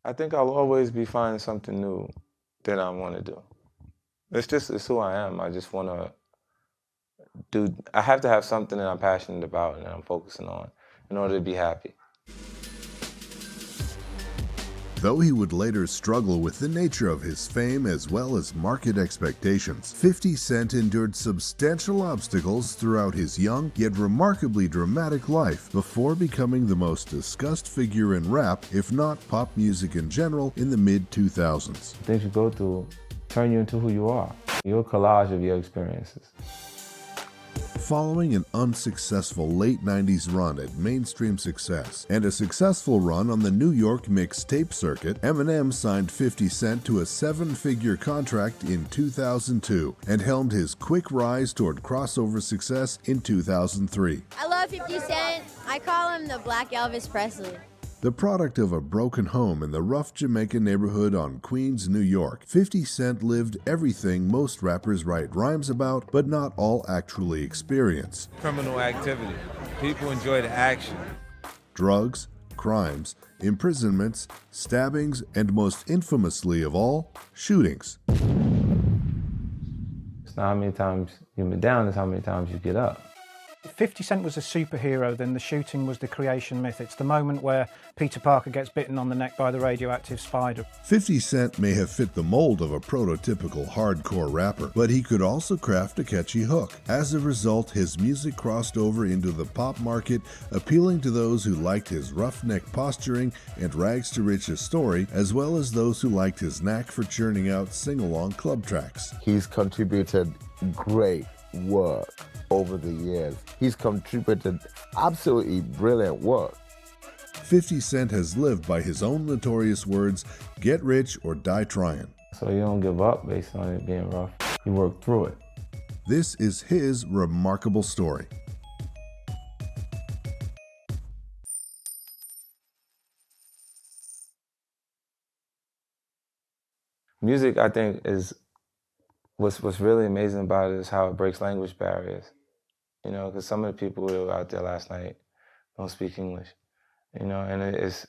I think I'll always be finding something new that I want to do. It's who I am. I just want to I have to have something that I'm passionate about and that I'm focusing on in order to be happy. Though he would later struggle with the nature of his fame as well as market expectations, 50 Cent endured substantial obstacles throughout his young yet remarkably dramatic life before becoming the most discussed figure in rap, if not pop music in general, in the mid-2000s. Things you go through turn you into who you are. You're a collage of your experiences. Following an unsuccessful late 90s run at mainstream success and a successful run on the New York mixtape circuit, Eminem signed 50 Cent to a 7-figure contract in 2002 and helmed his quick rise toward crossover success in 2003. I love 50 Cent. I call him the Black Elvis Presley. The product of a broken home in the rough Jamaica neighborhood on Queens, New York, 50 Cent lived everything most rappers write rhymes about, but not all actually experience. Criminal activity. People enjoy the action. Drugs, crimes, imprisonments, stabbings, and most infamously of all, shootings. It's not how many times you've been down, it's how many times you get up. If 50 Cent was a superhero, then the shooting was the creation myth. It's the moment where Peter Parker gets bitten on the neck by the radioactive spider. 50 Cent may have fit the mold of a prototypical hardcore rapper, but he could also craft a catchy hook. As a result, his music crossed over into the pop market, appealing to those who liked his roughneck posturing and rags to riches story, as well as those who liked his knack for churning out sing-along club tracks. He's contributed great work over the years. He's contributed absolutely brilliant work. 50 Cent has lived by his own notorious words, "Get rich or die trying." So you don't give up based on it being rough. You work through it. This is his remarkable story. Music, I think, is what's really amazing about it is how it breaks language barriers. You know, because some of the people who were out there last night don't speak English. You know, and it's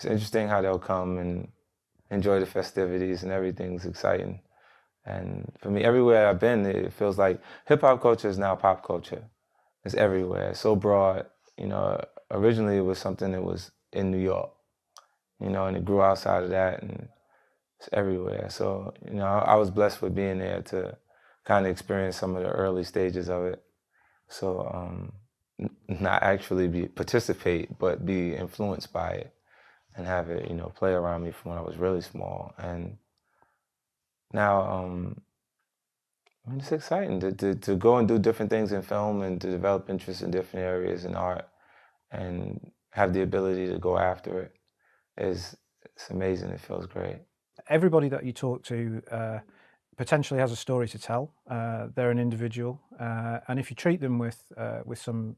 interesting how they'll come and enjoy the festivities and everything's exciting. And for me, everywhere I've been, it feels like hip-hop culture is now pop culture. It's everywhere. It's so broad. You know, originally it was something that was in New York, you know, and it grew outside of that, and it's everywhere. So, you know, I was blessed with being there to kind of experience some of the early stages of it. So not actually participate, but be influenced by it and have it, you know, play around me from when I was really small. And now, I mean, it's exciting to go and do different things in film and to develop interest in different areas in art and have the ability to go after it. It's amazing. It feels great. Everybody that you talk to potentially has a story to tell. They're an individual, and if you treat them with some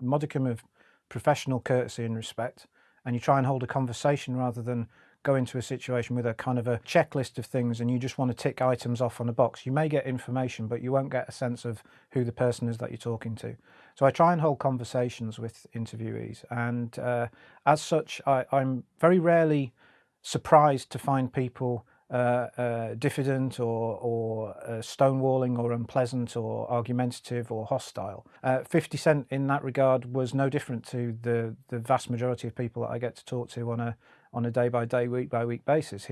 modicum of professional courtesy and respect, and you try and hold a conversation rather than go into a situation with a kind of a checklist of things and you just want to tick items off on a box, you may get information, but you won't get a sense of who the person is that you're talking to. So I try and hold conversations with interviewees, and as such, I'm very rarely surprised to find people diffident or stonewalling or unpleasant or argumentative or hostile. 50 Cent in that regard was no different to the vast majority of people that I get to talk to on a day-by-day, week-by-week basis.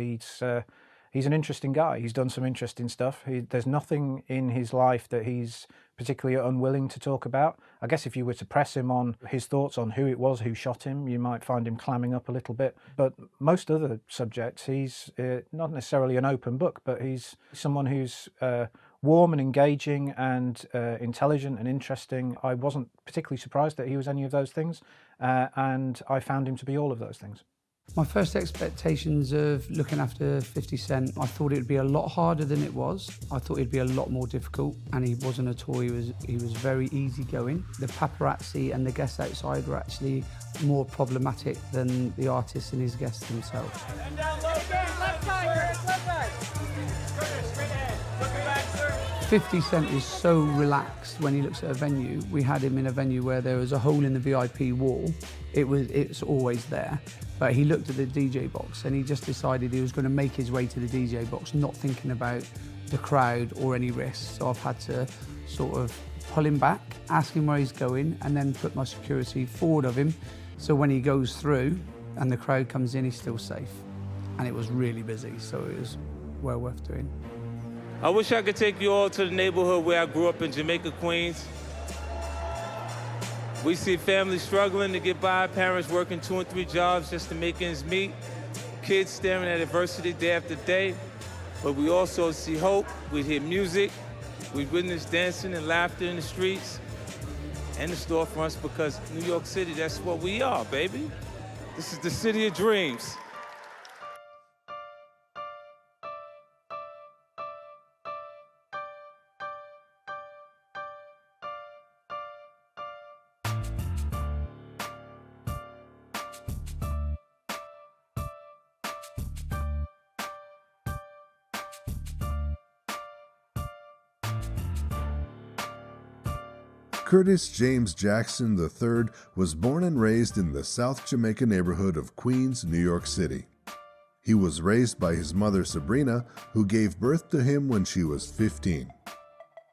He's an interesting guy. He's done some interesting stuff. There's nothing in his life that he's particularly unwilling to talk about. I guess if you were to press him on his thoughts on who it was who shot him, you might find him clamming up a little bit. But most other subjects, he's not necessarily an open book, but he's someone who's warm and engaging and intelligent and interesting. I wasn't particularly surprised that he was any of those things, and I found him to be all of those things. My first expectations of looking after 50 Cent, I thought it would be a lot harder than it was. I thought it'd be a lot more difficult, and he wasn't at all. He was very easygoing. The paparazzi and the guests outside were actually more problematic than the artists and his guests themselves. 50 Cent is so relaxed when he looks at a venue. We had him in a venue where there was a hole in the VIP wall. It's always there. But he looked at the DJ box and he just decided he was going to make his way to the DJ box, not thinking about the crowd or any risks. So I've had to sort of pull him back, ask him where he's going, and then put my security forward of him. So when he goes through and the crowd comes in, he's still safe. And it was really busy, so it was well worth doing. I wish I could take you all to the neighborhood where I grew up in Jamaica, Queens. We see families struggling to get by, parents working 2 and 3 jobs just to make ends meet, kids staring at adversity day after day. But we also see hope, we hear music, we witness dancing and laughter in the streets and the storefronts, because New York City, that's what we are, baby. This is the city of dreams. Curtis James Jackson III was born and raised in the South Jamaica neighborhood of Queens, New York City. He was raised by his mother Sabrina, who gave birth to him when she was 15.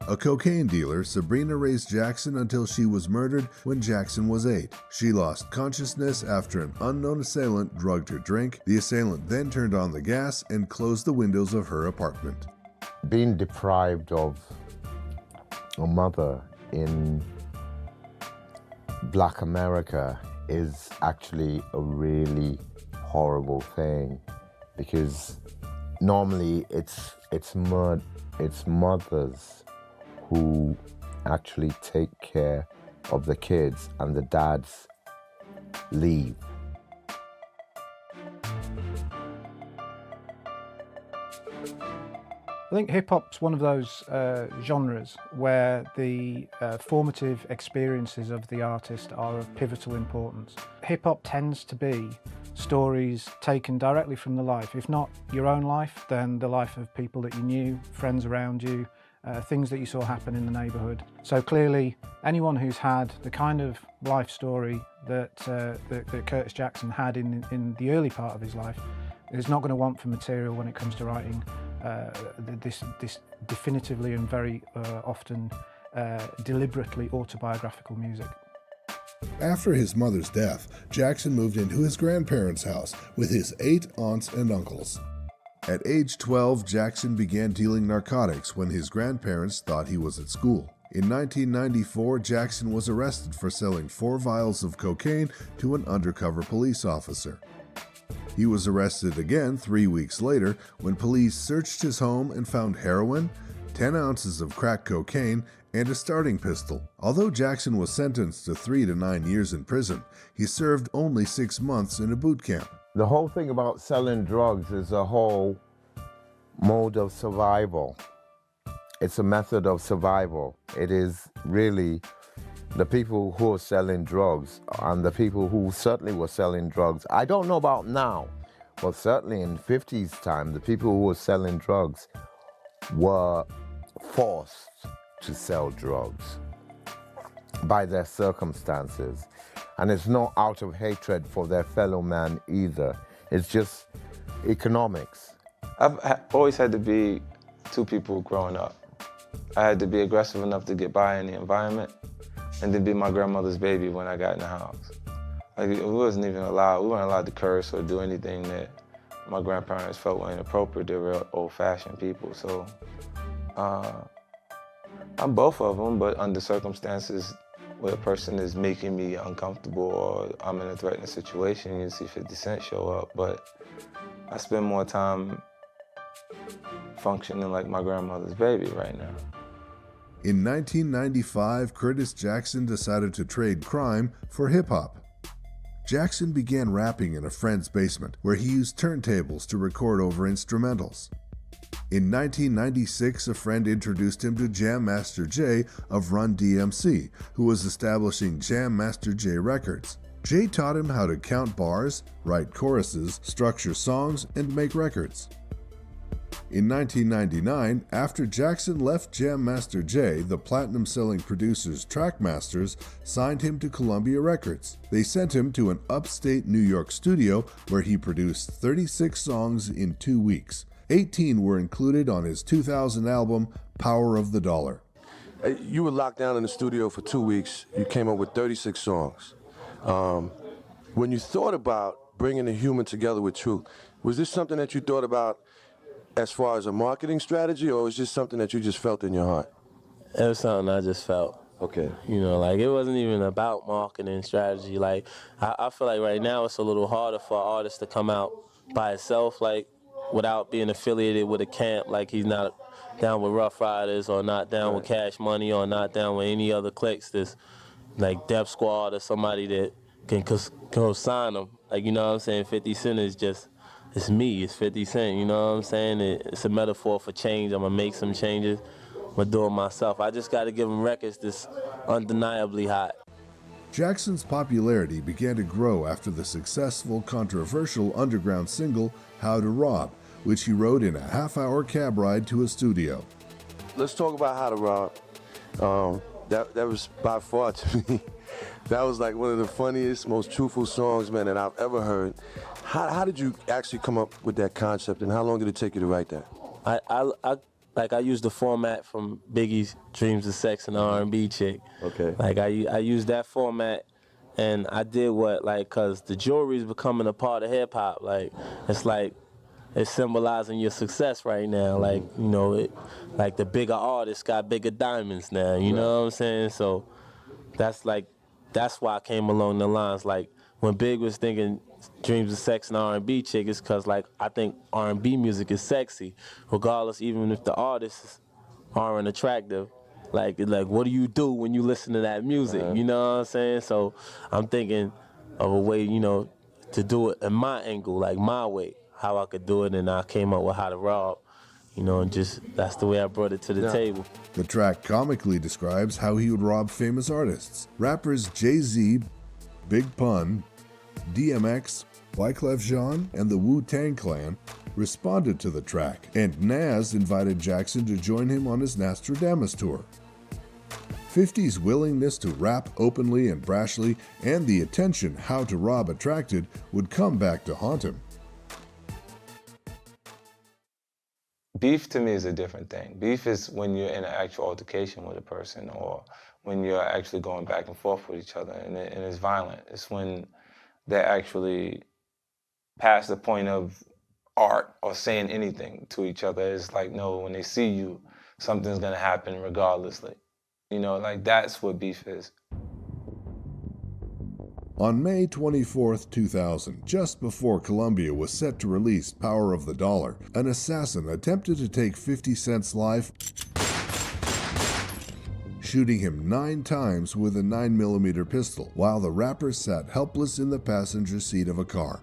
A cocaine dealer, Sabrina raised Jackson until she was murdered when Jackson was 8. She lost consciousness after an unknown assailant drugged her drink. The assailant then turned on the gas and closed the windows of her apartment. Being deprived of a mother in Black America is actually a really horrible thing, because normally it's mothers who actually take care of the kids and the dads leave. I think hip-hop's one of those genres where the formative experiences of the artist are of pivotal importance. Hip-hop tends to be stories taken directly from the life. If not your own life, then the life of people that you knew, friends around you, things that you saw happen in the neighbourhood. So clearly, anyone who's had the kind of life story that Curtis Jackson had in the early part of his life is not going to want for material when it comes to writing this definitively and very often deliberately autobiographical music. After his mother's death, Jackson moved into his grandparents' house with his 8 aunts and uncles. At age 12, Jackson began dealing narcotics when his grandparents thought he was at school. In 1994, Jackson was arrested for selling 4 vials of cocaine to an undercover police officer. He was arrested again 3 weeks later when police searched his home and found heroin, 10 ounces of crack cocaine, and a starting pistol. Although Jackson was sentenced to 3 to 9 years in prison, he served only 6 months in a boot camp. The whole thing about selling drugs is a whole mode of survival. It's a method of survival. It is really the people who are selling drugs and the people who certainly were selling drugs. I don't know about now, but certainly in 50s time, the people who were selling drugs were forced to sell drugs by their circumstances. And it's not out of hatred for their fellow man either. It's just economics. I've always had to be 2 people growing up. I had to be aggressive enough to get by in the environment, and then be my grandmother's baby when I got in the house. Like, we weren't allowed to curse or do anything that my grandparents felt were inappropriate. They were old-fashioned people, so I'm both of them, but under circumstances where a person is making me uncomfortable or I'm in a threatening situation, you see 50 Cent show up, but I spend more time functioning like my grandmother's baby right now. In 1995, Curtis Jackson decided to trade crime for hip-hop. Jackson began rapping in a friend's basement, where he used turntables to record over instrumentals. In 1996, a friend introduced him to Jam Master Jay of Run DMC, who was establishing Jam Master Jay Records. Jay taught him how to count bars, write choruses, structure songs, and make records. In 1999, after Jackson left Jam Master Jay, the platinum-selling producer's Trackmasters signed him to Columbia Records. They sent him to an upstate New York studio where he produced 36 songs in 2 weeks. 18 were included on his 2000 album, Power of the Dollar. You were locked down in the studio for 2 weeks. You came up with 36 songs. When you thought about bringing the human together with truth, was this something that you thought about as far as a marketing strategy, or was this something that you just felt in your heart? It was something I just felt. Okay. You know, like, it wasn't even about marketing strategy. Like, I feel like right now it's a little harder for an artist to come out by himself, like, without being affiliated with a camp. Like, he's not down with Rough Riders, or not down with Cash Money, or not down with any other cliques that's like Def Squad or somebody that can co-sign him. Like, you know what I'm saying? 50 Cent is just, it's me, it's 50 Cent, you know what I'm saying? It's a metaphor for change. I'm gonna make some changes. I'm gonna do it myself. I just gotta give him records that's undeniably hot. Jackson's popularity began to grow after the successful, controversial underground single, How to Rob, which he wrote in a half-hour cab ride to a studio. Let's talk about How to Rob. That was by far, to me, that was like one of the funniest, most truthful songs, man, that I've ever heard. How did you actually come up with that concept, and how long did it take you to write that? I used the format from Biggie's Dreams of Sex and the R&B chick. Okay. Like, I used that format, and I did what, like, cause the jewelry is becoming a part of hip hop. Like, it's symbolizing your success right now. Like, you know, like the bigger artists got bigger diamonds now. You know what I'm saying? So that's why I came along the lines. Like, when Big was thinking Dreams of Sex and R&B chick, it's cause, like, I think R&B music is sexy, regardless, even if the artists aren't attractive. Like, what do you do when you listen to that music? You know what I'm saying? So I'm thinking of a way, you know, to do it in my angle, like my way, how I could do it, and I came up with How to Rob. You know, and just, that's the way I brought it to the table. The track comically describes how he would rob famous artists. Rappers Jay-Z, Big Pun, DMX, Wyclef Jean, and the Wu-Tang Clan responded to the track, and Nas invited Jackson to join him on his Nostradamus tour. 50's willingness to rap openly and brashly, and the attention How to Rob attracted, would come back to haunt him. Beef to me is a different thing. Beef is when you're in an actual altercation with a person, or when you're actually going back and forth with each other, and it's violent. It's when they're actually past the point of art or saying anything to each other. It's like, no, when they see you, something's gonna happen regardlessly. You know, like, that's what beef is. On May 24, 2000, just before Columbia was set to release Power of the Dollar, an assassin attempted to take 50 Cent's life, shooting him 9 times with a 9mm pistol, while the rapper sat helpless in the passenger seat of a car.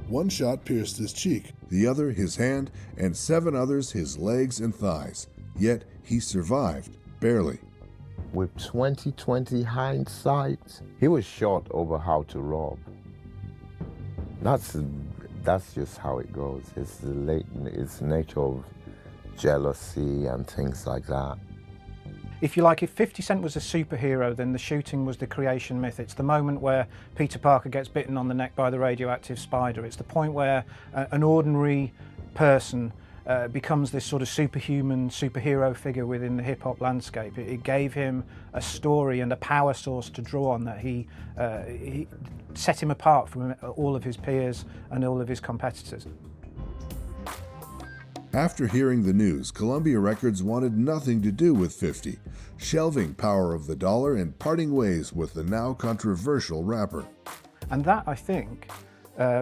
One shot pierced his cheek, the other his hand, and 7 others his legs and thighs. Yet he survived, barely. With 20/20 hindsight, he was shot over How to Rob. That's just how it goes. It's the nature of jealousy and things like that. If you like, if 50 Cent was a superhero, then the shooting was the creation myth. It's the moment where Peter Parker gets bitten on the neck by the radioactive spider. It's the point where an ordinary person becomes this sort of superhuman, superhero figure within the hip-hop landscape. It gave him a story and a power source to draw on that he set him apart from all of his peers and all of his competitors. After hearing the news, Columbia Records wanted nothing to do with 50, shelving Power of the Dollar and parting ways with the now controversial rapper. And that, I think,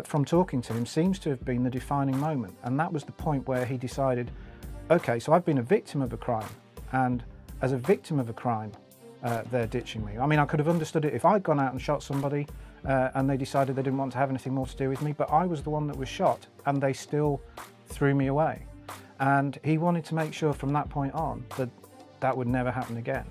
from talking to him, seems to have been the defining moment. And that was the point where he decided, okay, so I've been a victim of a crime, and as a victim of a crime, they're ditching me. I mean, I could have understood it if I'd gone out and shot somebody and they decided they didn't want to have anything more to do with me, but I was the one that was shot and they still threw me away. And he wanted to make sure from that point on that that would never happen again.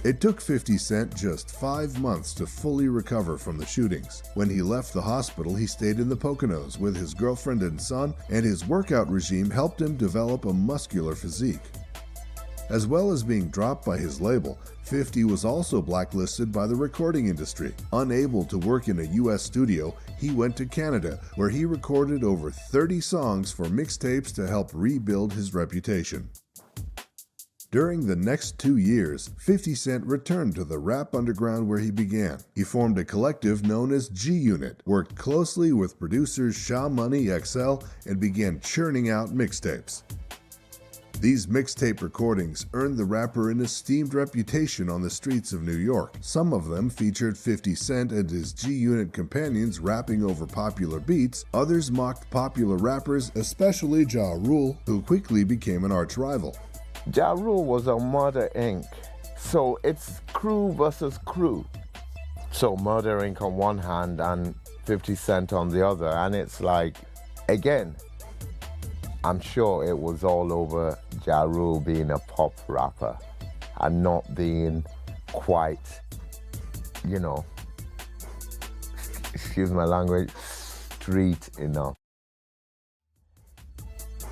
It took 50 Cent just 5 months to fully recover from the shootings. When he left the hospital, he stayed in the Poconos with his girlfriend and son, and his workout regime helped him develop a muscular physique. As well as being dropped by his label, 50 was also blacklisted by the recording industry. Unable to work in a US studio, he went to Canada, where he recorded over 30 songs for mixtapes to help rebuild his reputation. During the next 2 years, 50 Cent returned to the rap underground where he began. He formed a collective known as G-Unit, worked closely with producers Sha Money XL, and began churning out mixtapes. These mixtape recordings earned the rapper an esteemed reputation on the streets of New York. Some of them featured 50 Cent and his G-Unit companions rapping over popular beats. Others mocked popular rappers, especially Ja Rule, who quickly became an arch rival. Ja Rule was on Murder Inc., so it's crew versus crew. So Murder Inc. on one hand and 50 Cent on the other, and it's like, again, I'm sure it was all over Ja Rule being a pop rapper and not being quite, you know, excuse my language, street enough.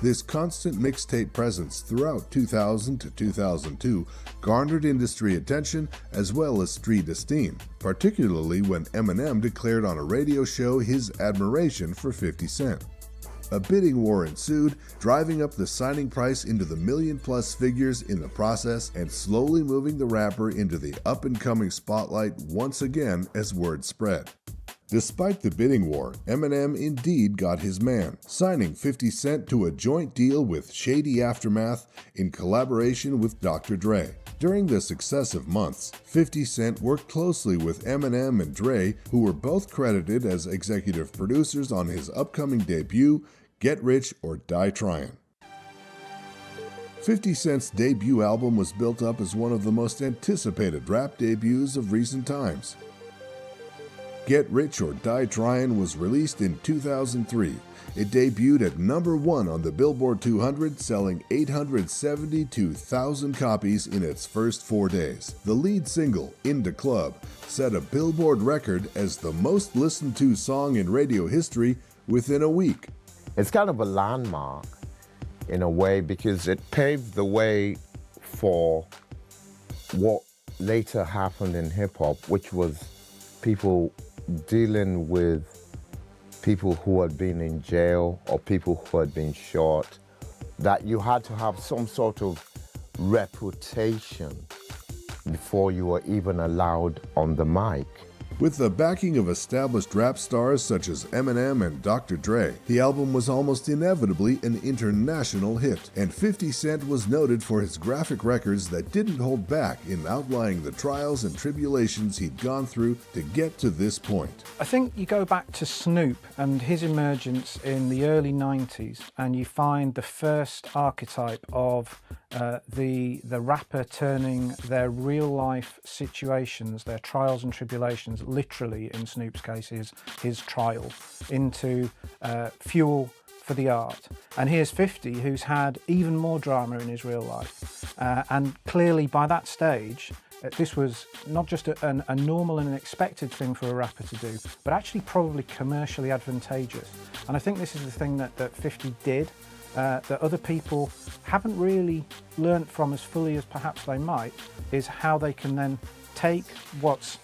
This constant mixtape presence throughout 2000 to 2002 garnered industry attention as well as street esteem, particularly when Eminem declared on a radio show his admiration for 50 Cent. A bidding war ensued, driving up the signing price into the million-plus figures in the process and slowly moving the rapper into the up-and-coming spotlight once again as word spread. Despite the bidding war, Eminem indeed got his man, signing 50 Cent to a joint deal with Shady Aftermath in collaboration with Dr. Dre. During the successive months, 50 Cent worked closely with Eminem and Dre, who were both credited as executive producers on his upcoming debut, Get Rich or Die Tryin'. 50 Cent's debut album was built up as one of the most anticipated rap debuts of recent times. Get Rich or Die Tryin' was released in 2003. It debuted at #1 on the Billboard 200, selling 872,000 copies in its first 4 days. The lead single, In Da Club, set a Billboard record as the most listened to song in radio history within a week. It's kind of a landmark in a way because it paved the way for what later happened in hip-hop, which was people dealing with people who had been in jail or people who had been shot, that you had to have some sort of reputation before you were even allowed on the mic. With the backing of established rap stars such as Eminem and Dr. Dre, the album was almost inevitably an international hit, and 50 Cent was noted for his graphic records that didn't hold back in outlining the trials and tribulations he'd gone through to get to this point. I think you go back to Snoop and his emergence in the early 90s, and you find the first archetype of the rapper turning their real life situations, their trials and tribulations, literally in Snoop's case his trial, into fuel for the art. And here's 50, who's had even more drama in his real life. And clearly by that stage, this was not just a normal and an expected thing for a rapper to do, but actually probably commercially advantageous. And I think this is the thing that 50 did, that other people haven't really learnt from as fully as perhaps they might, is how they can then take what's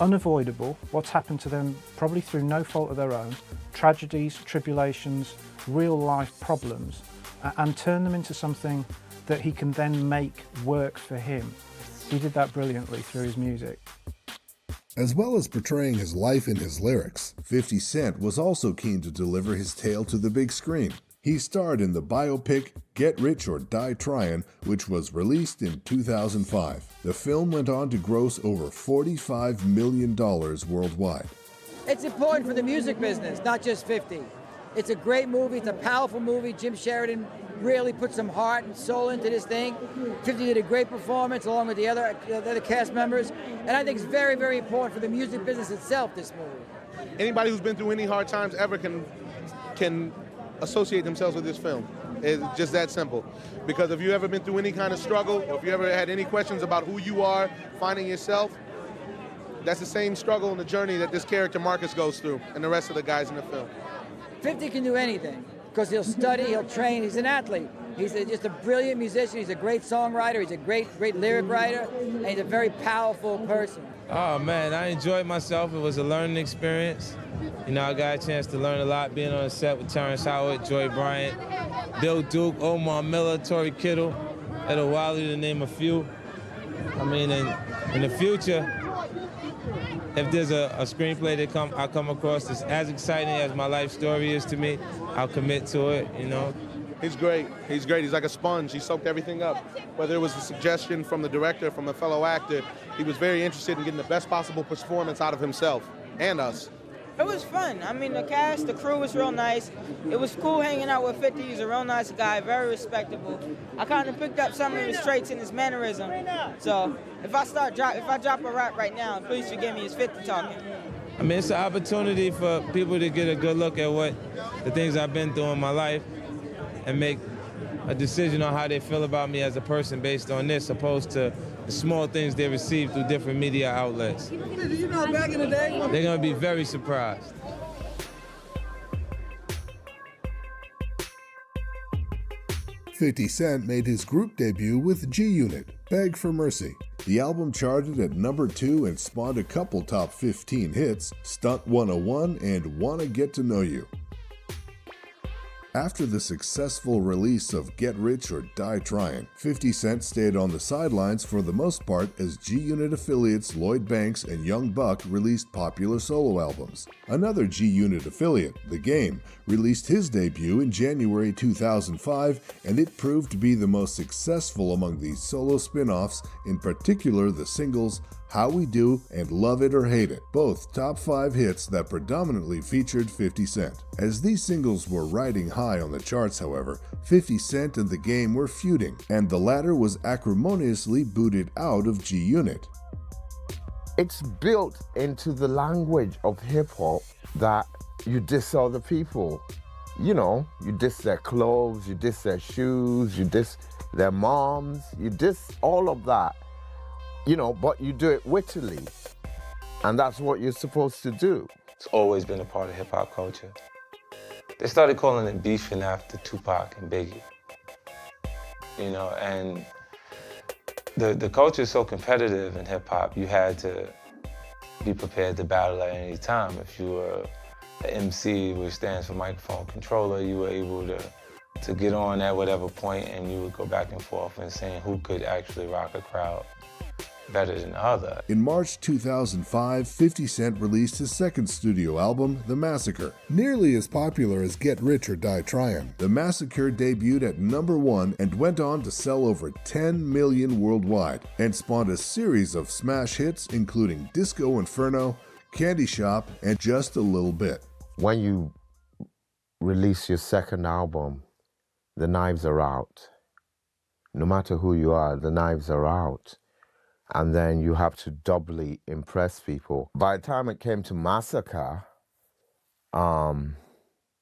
unavoidable, what's happened to them probably through no fault of their own, tragedies, tribulations, real life problems, and turn them into something that he can then make work for him. He did that brilliantly through his music. As well as portraying his life in his lyrics, 50 Cent was also keen to deliver his tale to the big screen. He starred in the biopic Get Rich or Die Tryin', which was released in 2005. The film went on to gross over $45 million worldwide. It's important for the music business, not just 50. It's a great movie. It's a powerful movie. Jim Sheridan really put some heart and soul into this thing. 50 did a great performance along with the other cast members. And I think it's very, very important for the music business itself, this movie. Anybody who's been through any hard times ever can associate themselves with this film. It's just that simple. Because if you've ever been through any kind of struggle, or if you ever had any questions about who you are, finding yourself, that's the same struggle and the journey that this character Marcus goes through and the rest of the guys in the film. 50 can do anything because he'll study, he'll train, he's an athlete. He's just a brilliant musician, he's a great songwriter, he's a great lyric writer, and he's a very powerful person. Oh man, I enjoyed myself. It was a learning experience. You know, I got a chance to learn a lot being on the set with Terrence Howard, Joy Bryant, Bill Duke, Omar Miller, Tory Kittle, Etta Wiley, to name a few. I mean, in the future, if there's a screenplay that I come across that's as exciting as my life story is to me, I'll commit to it, you know. He's great. He's great. He's like a sponge. He soaked everything up. Whether it was a suggestion from the director, from a fellow actor, he was very interested in getting the best possible performance out of himself and us. It was fun. I mean, the cast, the crew was real nice. It was cool hanging out with 50. He's a real nice guy, very respectable. I kind of picked up some of his traits and his mannerism. So if I drop a rap right now, please forgive me, it's 50 talking. I mean, it's an opportunity for people to get a good look at the things I've been through in my life and make a decision on how they feel about me as a person based on this, opposed to the small things they receive through different media outlets. You know, back in the day, they're gonna be very surprised. 50 Cent made his group debut with G-Unit, Beg for Mercy. The album charted at number 2 and spawned a couple top 15 hits, Stunt 101 and Wanna Get to Know You. After the successful release of Get Rich or Die Tryin', 50 Cent stayed on the sidelines for the most part as G-Unit affiliates Lloyd Banks and Young Buck released popular solo albums. Another G-Unit affiliate, The Game, released his debut in January 2005, and it proved to be the most successful among these solo spin-offs, in particular the singles How We Do and Love It or Hate It, both top 5 hits that predominantly featured 50 Cent. As these singles were riding high on the charts, however, 50 Cent and The Game were feuding, and the latter was acrimoniously booted out of G-Unit. It's built into the language of hip-hop that you diss other people. You know, you diss their clothes, you diss their shoes, you diss their moms, you diss all of that. You know, but you do it wittily, and that's what you're supposed to do. It's always been a part of hip-hop culture. They started calling it beefing after Tupac and Biggie. You know, and the culture is so competitive in hip-hop, you had to be prepared to battle at any time. If you were an MC, which stands for microphone controller, you were able to get on at whatever point, and you would go back and forth and saying who could actually rock a crowd better than the other. In March 2005, 50 Cent released his second studio album, The Massacre. Nearly as popular as Get Rich or Die Tryin', The Massacre debuted at number 1 and went on to sell over 10 million worldwide, and spawned a series of smash hits including Disco Inferno, Candy Shop, and Just a Little Bit. When you release your second album, the knives are out. No matter who you are, the knives are out. And then you have to doubly impress people. By the time it came to Massacre,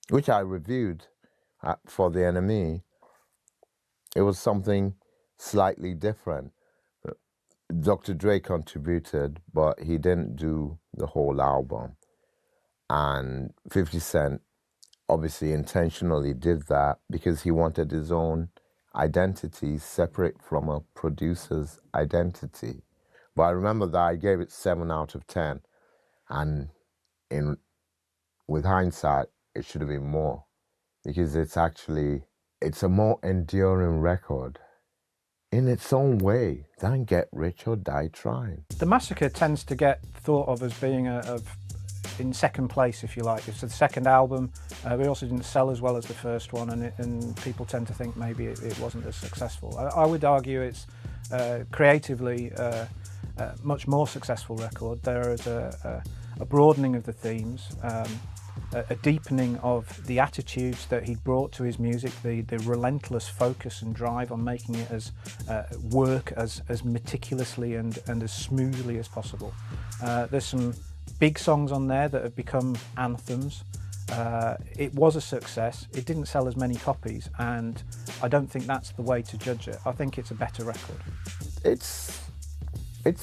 which I reviewed for the NME, it was something slightly different. Dr. Dre contributed, but he didn't do the whole album. And 50 Cent obviously intentionally did that because he wanted his own identity separate from a producer's identity. But I remember that I gave it 7 out of 10. And with hindsight, it should have been more. Because it's a more enduring record in its own way than Get Rich or Die Tryin'. The Massacre tends to get thought of as being in second place, if you like. It's the second album. We also didn't sell as well as the first one, and people tend to think maybe it wasn't as successful. I would argue it's creatively much more successful record. There is a broadening of the themes, a deepening of the attitudes that he brought to his music, the relentless focus and drive on making it as work as meticulously and as smoothly as possible. There's some big songs on there that have become anthems. It was a success. It didn't sell as many copies, and I don't think that's the way to judge it. I think it's a better record. It's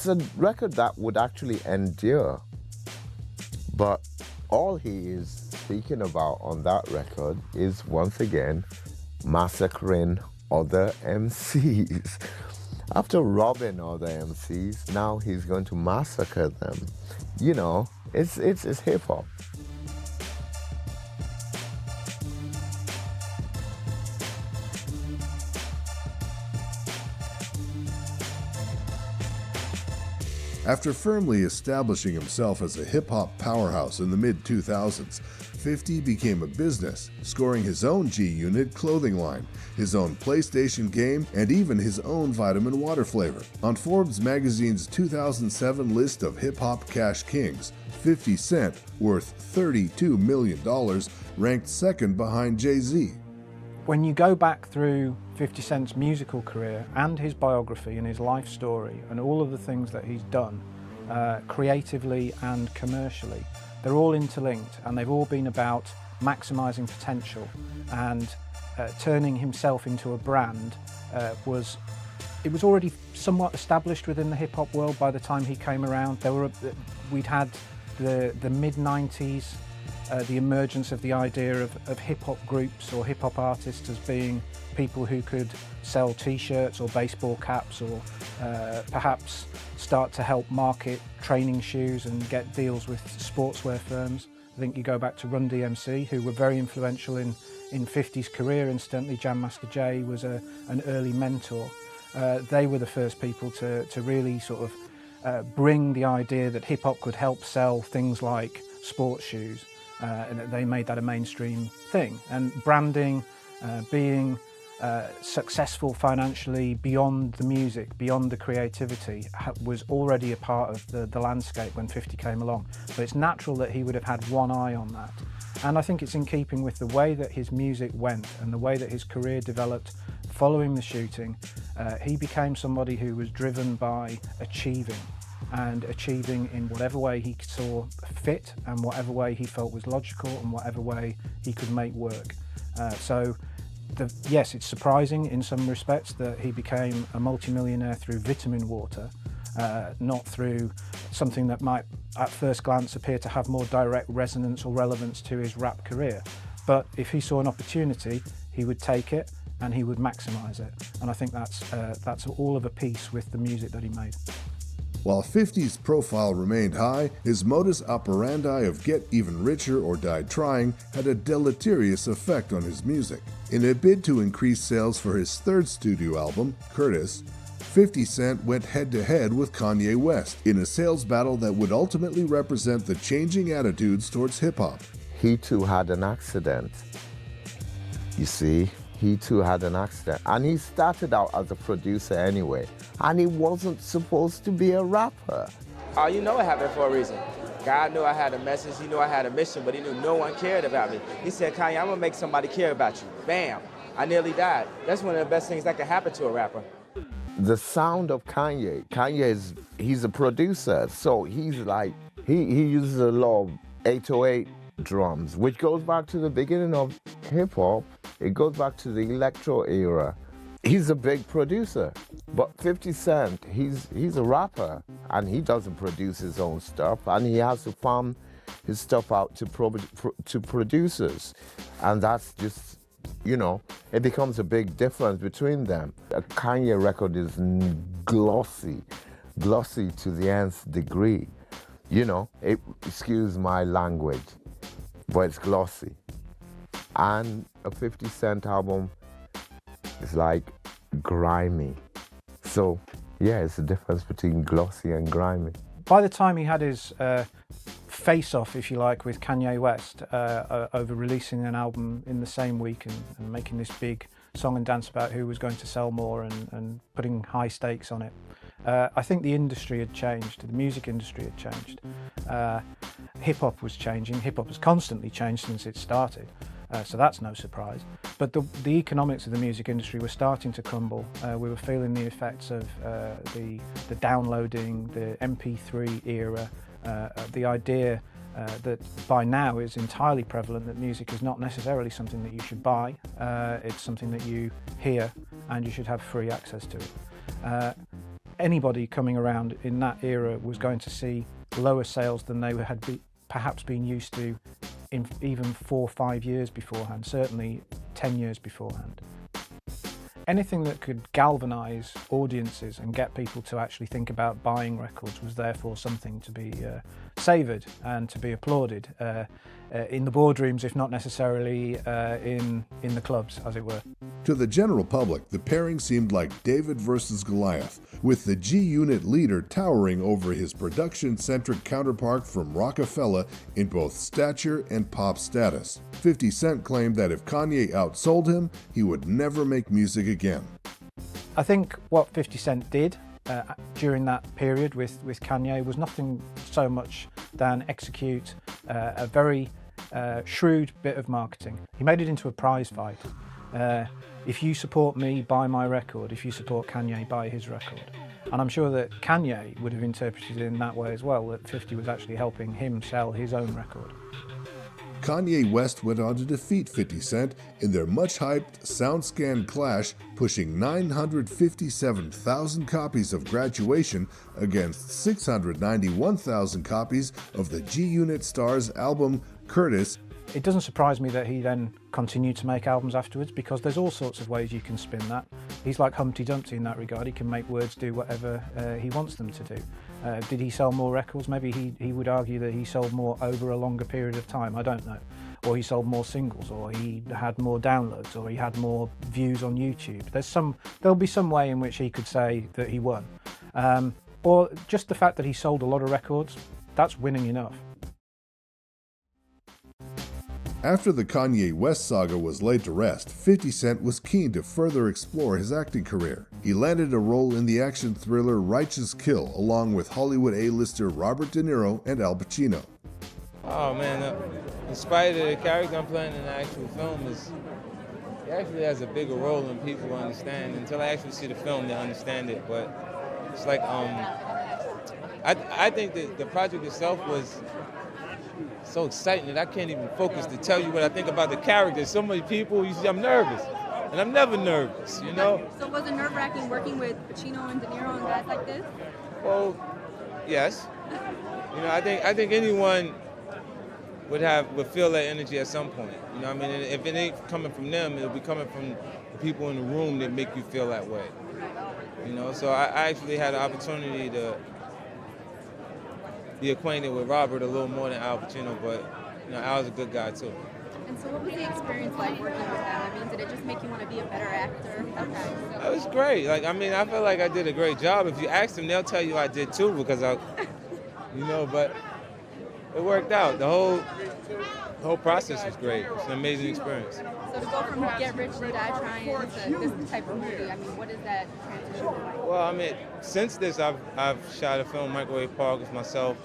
a record that would actually endure, but all he is speaking about on that record is, once again, massacring other MCs. After robbing other MCs, now he's going to massacre them. You know, it's hip-hop. After firmly establishing himself as a hip-hop powerhouse in the mid-2000s, 50 became a business, scoring his own G-Unit clothing line, his own PlayStation game, and even his own vitamin water flavor. On Forbes magazine's 2007 list of hip-hop cash kings, 50 Cent, worth $32 million, ranked second behind Jay-Z. When you go back through 50 Cent's musical career and his biography and his life story and all of the things that he's done creatively and commercially, they're all interlinked, and they've all been about maximising potential, and turning himself into a brand was already somewhat established within the hip-hop world by the time he came around. We'd had the mid-90s, the emergence of the idea of hip-hop groups or hip-hop artists as being people who could sell t-shirts or baseball caps, or perhaps start to help market training shoes and get deals with sportswear firms. I think you go back to Run DMC, who were very influential in 50's career. Incidentally, Jam Master Jay was an early mentor. They were the first people to really sort of bring the idea that hip-hop could help sell things like sports shoes. And they made that a mainstream thing. And branding, being successful financially beyond the music, beyond the creativity, was already a part of the landscape when 50 came along. So it's natural that he would have had one eye on that. And I think it's in keeping with the way that his music went and the way that his career developed following the shooting. He became somebody who was driven by achieving, and achieving in whatever way he saw fit and whatever way he felt was logical and whatever way he could make work. Yes, it's surprising in some respects that he became a multimillionaire through vitamin water, not through something that might at first glance appear to have more direct resonance or relevance to his rap career. But if he saw an opportunity, he would take it and he would maximise it. And I think that's all of a piece with the music that he made. While 50's profile remained high, his modus operandi of get even richer or die trying had a deleterious effect on his music. In a bid to increase sales for his third studio album, Curtis, 50 Cent went head-to-head with Kanye West in a sales battle that would ultimately represent the changing attitudes towards hip-hop. He too had an accident. You see, he too had an accident. And he started out as a producer anyway. And he wasn't supposed to be a rapper. Oh, you know it happened for a reason. God knew I had a message, he knew I had a mission, but he knew no one cared about me. He said, Kanye, I'm gonna make somebody care about you. Bam, I nearly died. That's one of the best things that could happen to a rapper. The sound of Kanye, he's a producer, so he's like, he uses a lot of 808 drums, which goes back to the beginning of hip hop. It goes back to the electro era. He's a big producer, but 50 Cent, he's a rapper, and he doesn't produce his own stuff, and he has to farm his stuff out to producers, and that's just, you know, it becomes a big difference between them. A Kanye record is glossy to the nth degree, you know, excuse my language, but it's glossy. And a 50 Cent album is like grimy. So yeah, it's the difference between glossy and grimy. By the time he had his face-off, if you like, with Kanye West over releasing an album in the same week and making this big song and dance about who was going to sell more and putting high stakes on it, I think the industry had changed, the music industry had changed. Hip-hop was changing, hip-hop has constantly changed since it started. So that's no surprise. But the economics of the music industry were starting to crumble. We were feeling the effects of the downloading, the MP3 era, the idea that by now is entirely prevalent, that music is not necessarily something that you should buy, it's something that you hear and you should have free access to it. Anybody coming around in that era was going to see lower sales than they had perhaps been used to in even 4 or 5 years beforehand, certainly 10 years beforehand. Anything that could galvanise audiences and get people to actually think about buying records was therefore something to be savoured and to be applauded in the boardrooms, if not necessarily in the clubs, as it were. To the general public, the pairing seemed like David versus Goliath, with the G-Unit leader towering over his production-centric counterpart from Rockefeller in both stature and pop status. 50 Cent claimed that if Kanye outsold him, he would never make music again. I think what 50 Cent did during that period with Kanye was nothing so much than execute a very shrewd bit of marketing. He made it into a prize fight. If you support me, buy my record. If you support Kanye, buy his record. And I'm sure that Kanye would have interpreted it in that way as well, that 50 was actually helping him sell his own record. Kanye West went on to defeat 50 Cent in their much-hyped SoundScan clash, pushing 957,000 copies of Graduation against 691,000 copies of the G-Unit Star's album Curtis. It doesn't surprise me that he then continued to make albums afterwards, because there's all sorts of ways you can spin that. He's like Humpty Dumpty in that regard. He can make words do whatever he wants them to do. Did he sell more records? Maybe he would argue that he sold more over a longer period of time. I don't know. Or he sold more singles, or he had more downloads, or he had more views on YouTube. There'll be some way in which he could say that he won. Or just the fact that he sold a lot of records, that's winning enough. After the Kanye West saga was laid to rest, 50 Cent was keen to further explore his acting career. He landed a role in the action thriller Righteous Kill, along with Hollywood A-lister Robert De Niro and Al Pacino. Oh man, in spite of the character I'm playing in the actual film, it actually has a bigger role than people understand. Until I actually see the film, they understand it. But it's like, I think that the project itself was so exciting that I can't even focus to tell you what I think about the character. So many people, you see, I'm nervous, and I'm never nervous, you know? So was it nerve-wracking working with Pacino and De Niro and guys like this? Well, yes. You know, I think anyone would feel that energy at some point. You know what I mean? And if it ain't coming from them, it'll be coming from the people in the room that make you feel that way. You know, so I actually had the opportunity to be acquainted with Robert a little more than Al Pacino, but you know, Al's a good guy too. And so what was the experience like working with them? I mean, did it just make you want to be a better actor? Okay. It was great. Like, I mean, I feel like I did a great job. If you ask them, they'll tell you I did too, because you know, but it worked out. The whole process was great. It's an amazing experience. So to go from Get Rich to Die Tryin to this type of movie, I mean, what is that transition like? Well, I mean, since this, I've shot a film, Microwave Park, with myself,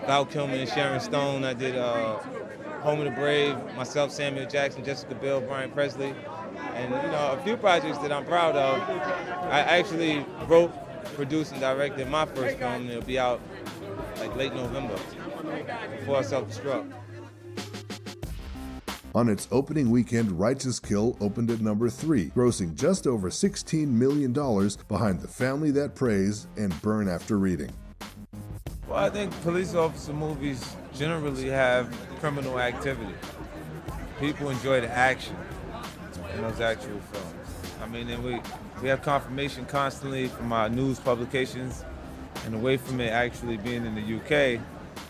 Val Kilmer and Sharon Stone. I did Home of the Brave, myself, Samuel Jackson, Jessica Biel, Brian Presley, and you know, a few projects that I'm proud of. I actually wrote, produced, and directed my first film. It'll be out like late November, before I Self-Destruct. On its opening weekend, Righteous Kill opened at number 3, grossing just over $16 million behind The Family That Prays and Burn After Reading. Well, I think police officer movies generally have criminal activity. People enjoy the action in those actual films. I mean, and we have confirmation constantly from our news publications, and away from it actually being in the UK,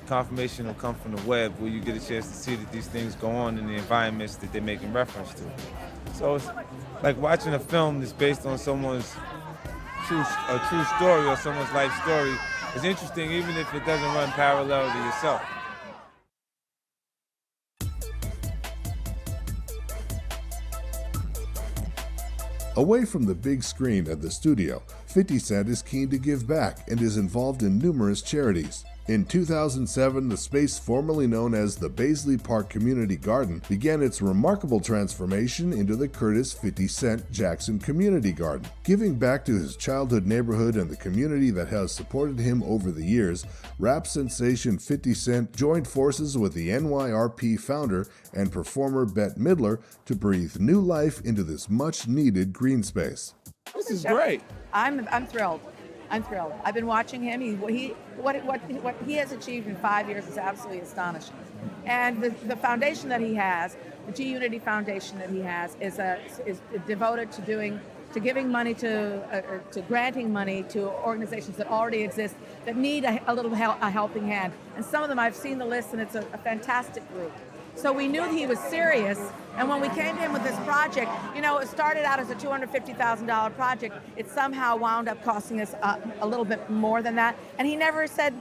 confirmation will come from the web, where you get a chance to see that these things go on in the environments that they're making reference to. So it's like watching a film that's based on someone's true story or someone's life story. It's interesting even if it doesn't run parallel to yourself. Away from the big screen at the studio, 50 Cent is keen to give back and is involved in numerous charities. In 2007, the space formerly known as the Baisley Park Community Garden began its remarkable transformation into the Curtis 50 Cent Jackson Community Garden. Giving back to his childhood neighborhood and the community that has supported him over the years, rap sensation 50 Cent joined forces with the NYRP founder and performer Bette Midler to breathe new life into this much-needed green space. This is great. I'm thrilled. I'm thrilled. I've been watching him. What he has achieved in 5 years is absolutely astonishing. And the foundation that he has, the G-Unity Foundation that he has, is devoted to giving money to granting money to organizations that already exist that need a helping hand. And some of them, I've seen the list, and it's a fantastic group. So we knew he was serious, and when we came to him with this project, it started out as a $250,000 project. It somehow wound up costing us a little bit more than that, and he never said,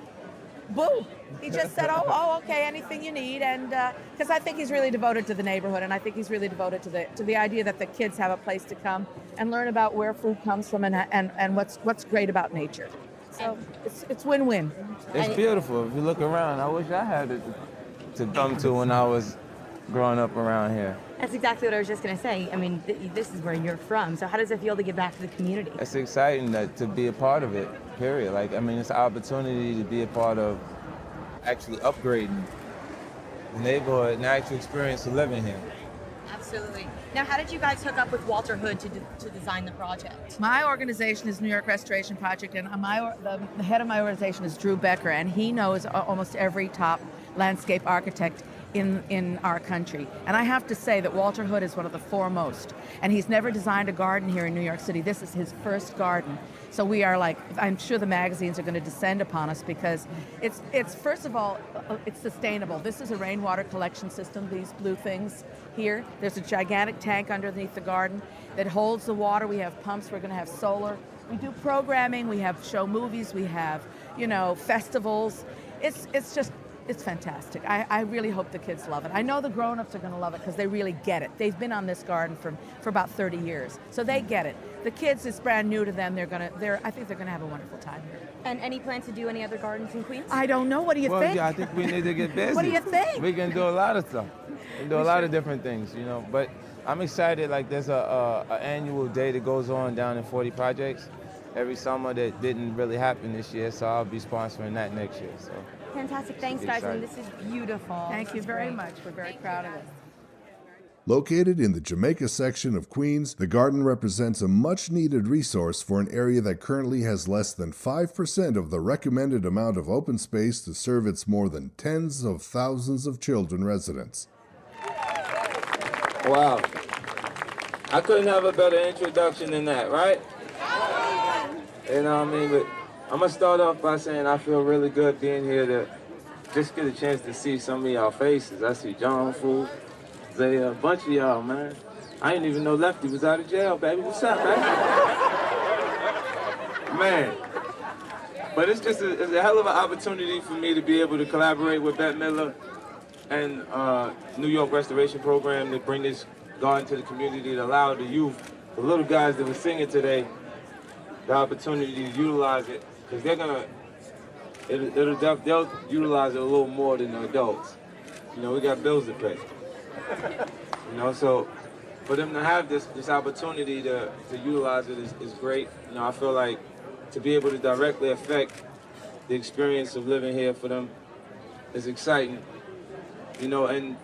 boo. He just said, oh, okay, anything you need, and because I think he's really devoted to the neighborhood, and I think he's really devoted to the idea that the kids have a place to come and learn about where food comes from and what's great about nature. So it's win-win. It's beautiful. If you look around, I wish I had it to come to when I was growing up around here. That's exactly what I was just going to say. I mean, this is where you're from. So how does it feel to give back to the community? It's exciting to be a part of it, period. It's an opportunity to be a part of actually upgrading the neighborhood and the actual experience of living here. Absolutely. Now, how did you guys hook up with Walter Hood to design the project? My organization is New York Restoration Project, and the head of my organization is Drew Becker, and he knows almost every top landscape architect in our country. And I have to say that Walter Hood is one of the foremost, and he's never designed a garden here in New York City. This is his first garden. So we are I'm sure the magazines are going to descend upon us because it's first of all, it's sustainable. This is a rainwater collection system, these blue things here. There's a gigantic tank underneath the garden that holds the water. We have pumps, we're going to have solar. We do programming, we have show movies, we have, festivals. It's fantastic. I really hope the kids love it. I know the grown-ups are going to love it because they really get it. They've been on this garden for about 30 years, so they get it. The kids, it's brand new to them. I think they're going to have a wonderful time here. And any plans to do any other gardens in Queens? I don't know. What do you think? Yeah, I think we need to get busy. What do you think? We can do a lot of stuff. We can do a lot of different things, But I'm excited. There's a annual day that goes on down in 40 Projects every summer that didn't really happen this year, so I'll be sponsoring that next year. So. Fantastic. Thanks, guys. And this is beautiful. Thank you very much. We're very proud of it. Located in the Jamaica section of Queens, the garden represents a much-needed resource for an area that currently has less than 5% of the recommended amount of open space to serve its more than tens of thousands of children residents. Wow. I couldn't have a better introduction than that, right? You know what I mean? But I'm going to start off by saying I feel really good being here to just get a chance to see some of y'all faces. I see John Fool, Zaya, a bunch of y'all, man. I didn't even know Lefty was out of jail, baby. What's up, man? Man. But it's a hell of an opportunity for me to be able to collaborate with Bette Midler and New York Restoration Program to bring this garden to the community, to allow the youth, the little guys that were singing today, the opportunity to utilize it. Because they'll utilize it a little more than the adults. We got bills to pay. So for them to have this opportunity to utilize it is great. I feel like to be able to directly affect the experience of living here for them is exciting. And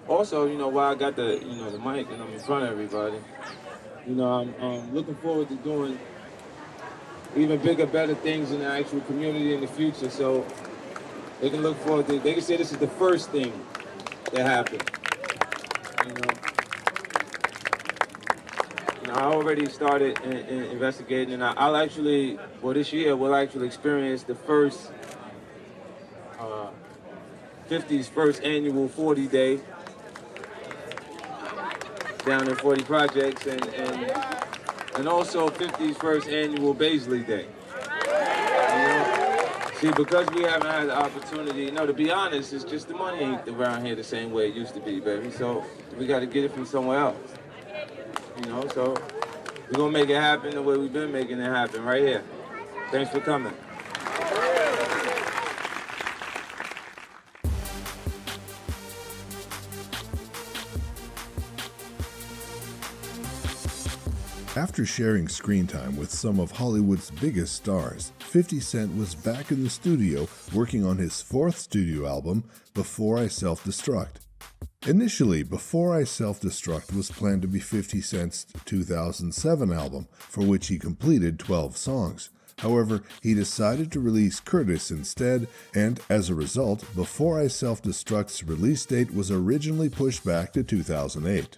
also, while I got the mic and I'm in front of everybody, I'm looking forward to doing even bigger, better things in the actual community in the future. So they can look forward to, they can say this is the first thing that happened. I already started investigating, and I'll actually, this year, we'll actually experience the first 50's first annual 40 day down in 40 Projects, and also 50's first annual Baisley Day. See, because we haven't had the opportunity, to be honest, it's just the money ain't around here the same way it used to be, baby. So we got to get it from somewhere else. So we're going to make it happen the way we've been making it happen right here. Thanks for coming. After sharing screen time with some of Hollywood's biggest stars, 50 Cent was back in the studio working on his fourth studio album, Before I Self-Destruct. Initially, Before I Self-Destruct was planned to be 50 Cent's 2007 album, for which he completed 12 songs. However, he decided to release Curtis instead, and as a result, Before I Self-Destruct's release date was originally pushed back to 2008.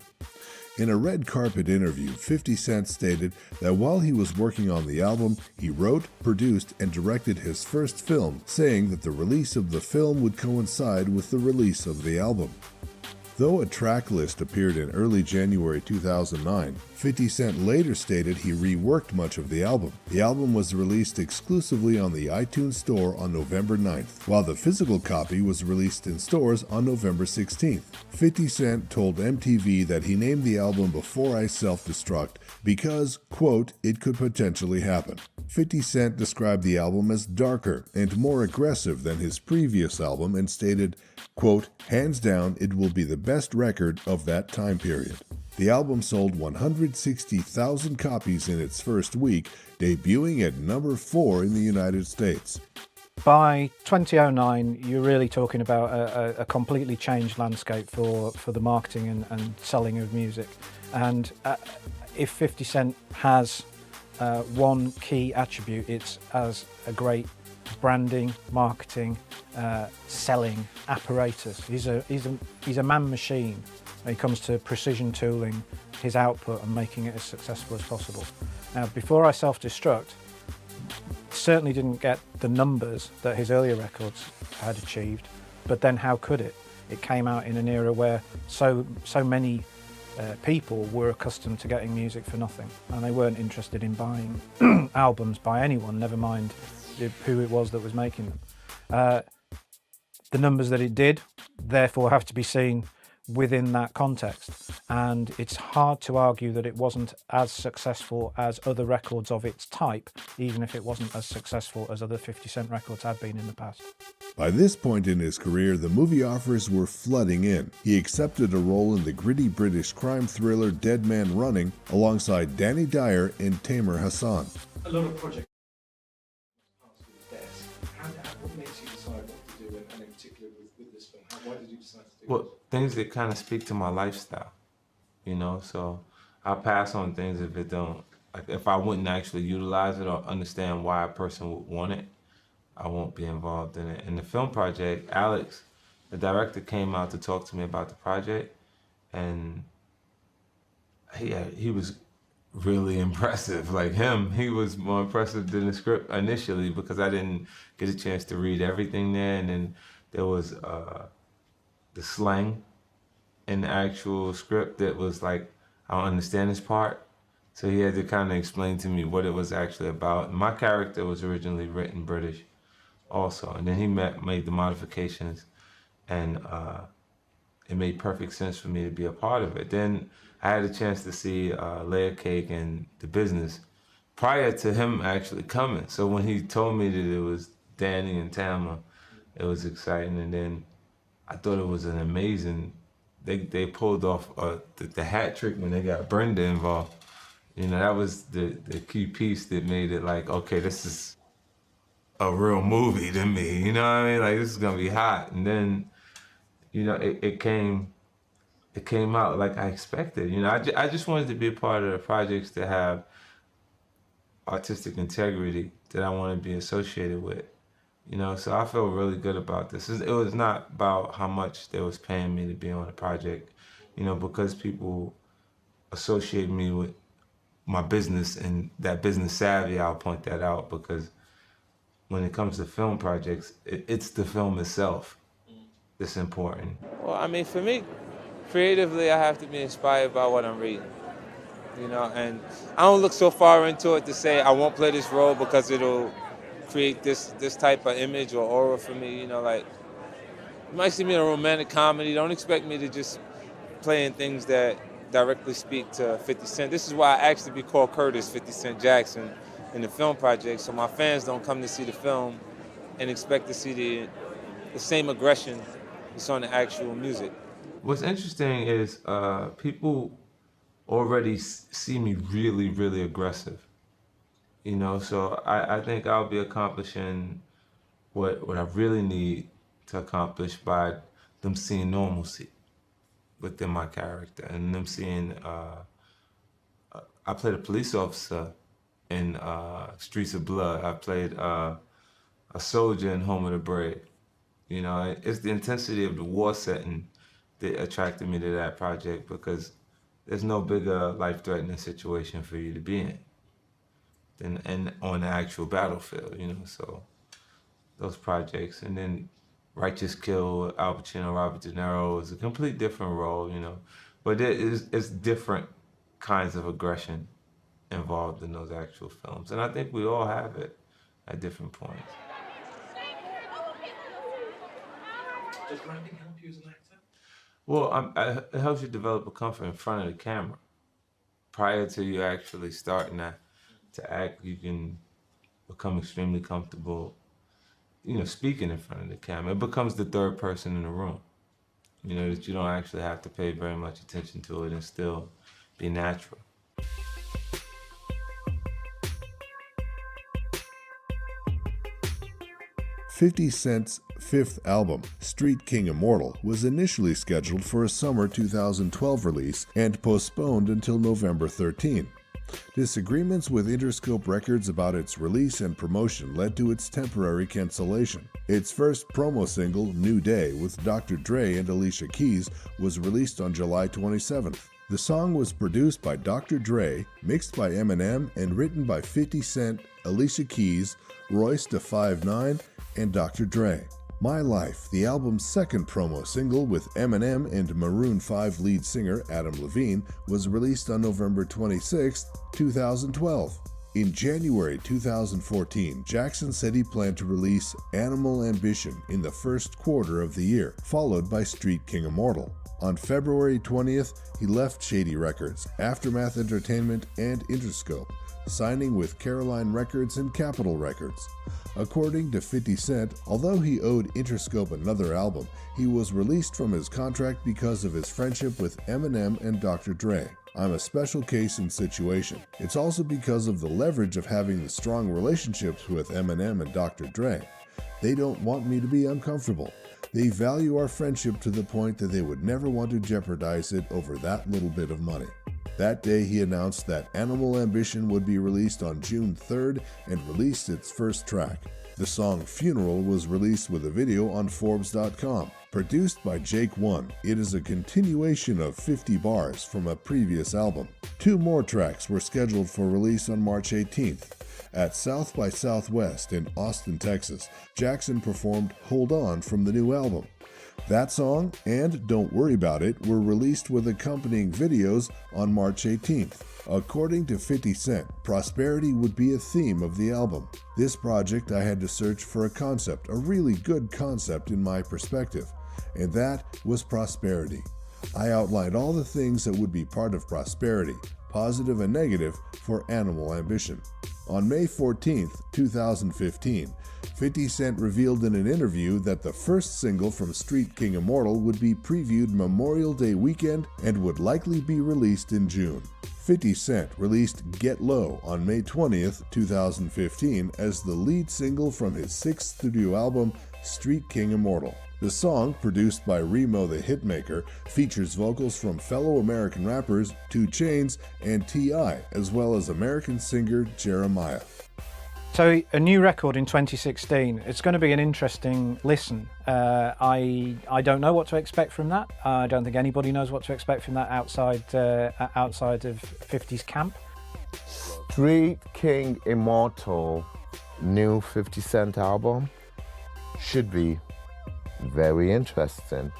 In a red carpet interview, 50 Cent stated that while he was working on the album, he wrote, produced, and directed his first film, saying that the release of the film would coincide with the release of the album. Though a track list appeared in early January 2009, 50 Cent later stated he reworked much of the album. The album was released exclusively on the iTunes Store on November 9th, while the physical copy was released in stores on November 16th. 50 Cent told MTV that he named the album Before I Self-Destruct because, quote, it could potentially happen. 50 Cent described the album as darker and more aggressive than his previous album and stated, quote, hands down, it will be the best record of that time period. The album sold 160,000 copies in its first week, debuting at number 4 in the United States. By 2009, you're really talking about a completely changed landscape for the marketing and selling of music. And if 50 Cent has one key attribute, it's as a great branding, marketing, selling apparatus. He's a man machine when it comes to precision tooling his output and making it as successful as possible. Now, Before I Self-Destruct certainly didn't get the numbers that his earlier records had achieved, but then how could it? It came out in an era where so many people were accustomed to getting music for nothing, and they weren't interested in buying albums by anyone, never mind who it was that was making them. The numbers that it did, therefore, have to be seen within that context, and it's hard to argue that it wasn't as successful as other records of its type, even if it wasn't as successful as other 50 Cent records had been in the past. By this point in his career, the movie offers were flooding in. He accepted a role in the gritty British crime thriller Dead Man Running alongside Danny Dyer and Tamer Hassan. A lot of projects. What makes you decide what to do, and in particular with this film? Why did you decide to do this? Well, things that kind of speak to my lifestyle, you know. So I'll pass on things if it don't, like if I wouldn't actually utilize it or understand why a person would want it, I won't be involved in it. In the film project, Alex, the director, came out to talk to me about the project, and he was really impressive. Like him, he was more impressive than the script initially because I didn't get a chance to read everything there, and then there was the slang in the actual script that was like, I don't understand this part. So he had to kind of explain to me what it was actually about. And my character was originally written British also, and then he made the modifications, and it made perfect sense for me to be a part of it. Then I had a chance to see Layer Cake and The Business prior to him actually coming. So when he told me that it was Danny and Tama, it was exciting. And then I thought it was an amazing, they pulled off the hat trick when they got Brenda involved. You know, that was the key piece that made it like, okay, this is a real movie to me. You know what I mean? Like, this is gonna be hot. And then, you know, it came out like I expected. You know, I just wanted to be a part of the projects that have artistic integrity that I want to be associated with. You know, so I feel really good about this. It was not about how much they was paying me to be on the project, you know, because people associate me with my business and that business savvy, I'll point that out, because when it comes to film projects, it's the film itself that's important. Well, I mean, for me, creatively, I have to be inspired by what I'm reading, you know, and I don't look so far into it to say I won't play this role because it'll create this type of image or aura for me, you know, like, you might see me in a romantic comedy, don't expect me to just play in things that directly speak to 50 Cent. This is why I asked to be called Curtis 50 Cent Jackson in the film project, so my fans don't come to see the film and expect to see the same aggression that's on the actual music. What's interesting is people already see me really, really aggressive. You know, so I think I'll be accomplishing what I really need to accomplish by them seeing normalcy within my character and them seeing, I played a police officer in Streets of Blood. I played a soldier in Home of the Brave. You know, it's the intensity of the war setting that attracted me to that project because there's no bigger life-threatening situation for you to be in than on the actual battlefield, you know, so those projects. And then Righteous Kill, Al Pacino, Robert De Niro is a complete different role, you know, but it's different kinds of aggression involved in those actual films. And I think we all have it at different points. Does rapping help you as an actor? Well, it helps you develop a comfort in front of the camera. Prior to you actually starting to act, you can become extremely comfortable, you know, speaking in front of the camera. It becomes the third person in the room. You know, that you don't actually have to pay very much attention to it and still be natural. 50 Cent's fifth album, Street King Immortal, was initially scheduled for a summer 2012 release and postponed until November 13. Disagreements with Interscope Records about its release and promotion led to its temporary cancellation. Its first promo single, New Day, with Dr. Dre and Alicia Keys, was released on July 27th. The song was produced by Dr. Dre, mixed by Eminem, and written by 50 Cent, Alicia Keys, Royce da 5'9", and Dr. Dre. My Life, the album's second promo single with Eminem and Maroon 5 lead singer Adam Levine, was released on November 26, 2012. In January 2014, Jackson said he planned to release Animal Ambition in the first quarter of the year, followed by Street King Immortal. On February 20th, he left Shady Records, Aftermath Entertainment, and Interscope, signing with Caroline Records and Capitol Records. According to 50 Cent, although he owed Interscope another album, he was released from his contract because of his friendship with Eminem and Dr. Dre. I'm a special case and situation. It's also because of the leverage of having the strong relationships with Eminem and Dr. Dre. They don't want me to be uncomfortable. They value our friendship to the point that they would never want to jeopardize it over that little bit of money. That day, he announced that Animal Ambition would be released on June 3rd and released its first track. The song Funeral was released with a video on Forbes.com. Produced by Jake One, it is a continuation of 50 Bars from a previous album. 2 more tracks were scheduled for release on March 18th. At South by Southwest in Austin, Texas, Jackson performed Hold On from the new album. That song and Don't Worry About It were released with accompanying videos on March 18th. According to 50 Cent, prosperity would be a theme of the album. This project I had to search for a concept, a really good concept in my perspective, and that was prosperity. I outlined all the things that would be part of prosperity, positive and negative, for Animal Ambition. On May 14th, 2015, 50 Cent revealed in an interview that the first single from Street King Immortal would be previewed Memorial Day weekend and would likely be released in June. 50 Cent released Get Low on May 20th, 2015 as the lead single from his 6th studio album, Street King Immortal. The song, produced by Remo the Hitmaker, features vocals from fellow American rappers 2 Chainz and T.I., as well as American singer Jeremiah. So a new record in 2016. It's going to be an interesting listen. I don't know what to expect from that. I don't think anybody knows what to expect from that outside of 50's camp. Street King Immortal, new 50 Cent album, should be very interesting,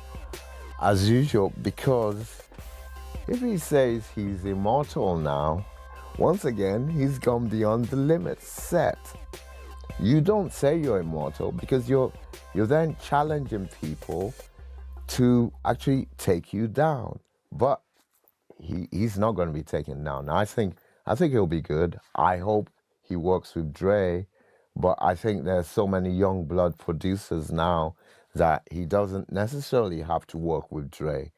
as usual, because if he says he's immortal now, once again, he's gone beyond the limits set. You don't say you're immortal because you're then challenging people to actually take you down. But he's not going to be taken down. I think he'll be good. I hope he works with Dre, but I think there's so many young blood producers now that he doesn't necessarily have to work with Dre.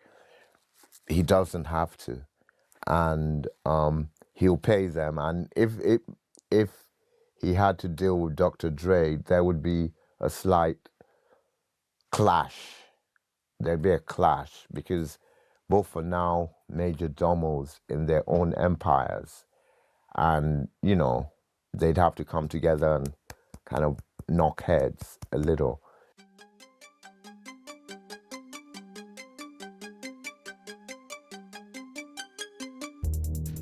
He doesn't have to. and he'll pay them. And if he had to deal with Dr. Dre, there would be a slight clash. There'd be a clash because both are now major domos in their own empires. And, you know, they'd have to come together and kind of knock heads a little.